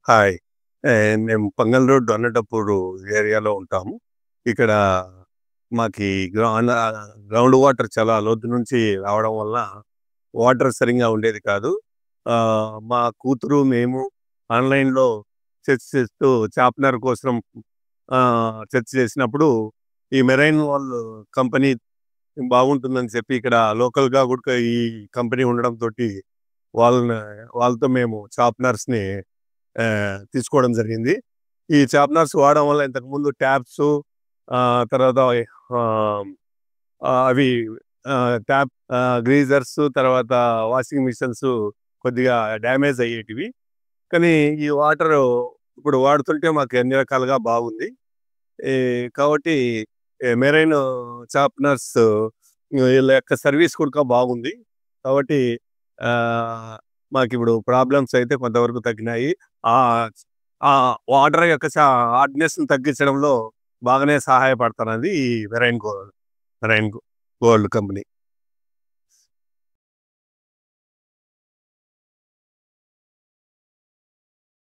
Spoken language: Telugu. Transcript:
హాయ్. మేము పంగల్ రోడ్ అన్నటప్పుడు ఏరియాలో ఉంటాము. ఇక్కడ మాకి గ్రౌండ్ వాటర్ చాలా లోతు నుంచి రావడం వల్ల వాటర్ సరింగా ఉండేది కాదు. మా కూతురు, మేము ఆన్‌లైన్‌లో సెర్చ్ చేస్తూ చార్పనర్ కోసం సెర్చ్ చేసినప్పుడు ఈ మెరైన్ వాల్ కంపెనీ బాగుంటుందని చెప్పి ఇక్కడ లోకల్‌గా కూడా ఈ కంపెనీ ఉండడంతోటి వాళ్ళని వాళ్ళతో మేము షార్ప్‌నర్స్‌ని తీసుకోవడం జరిగింది. ఈ షార్ప్‌నర్స్ వాడడం వల్ల ఇంతకుముందు ట్యాప్సు తర్వాత ఆహ్, అవి గ్రీజర్స్ తర్వాత వాషింగ్ మిషన్స్ కొద్దిగా డ్యామేజ్ అయ్యేటివి. కానీ ఈ వాటరు ఇప్పుడు వాడుతుంటే మాకు అన్ని రకాలుగా బాగుంది. ఈ కాబట్టి మెరైన్ షార్ప్‌నర్స్ వీళ్ళ యొక్క సర్వీస్ కూడా బాగుంది. కాబట్టి ఆహ్, మాకిప్పుడు ప్రాబ్లమ్స్ అయితే కొంతవరకు తగ్గినాయి. ఆహ్, ఆ వాటర్ యొక్క హార్డ్‌నెస్‌ని తగ్గించడంలో బాగానే సహాయపడుతున్నది ఈ మెరైన్ గోల్డ్ కంపెనీ.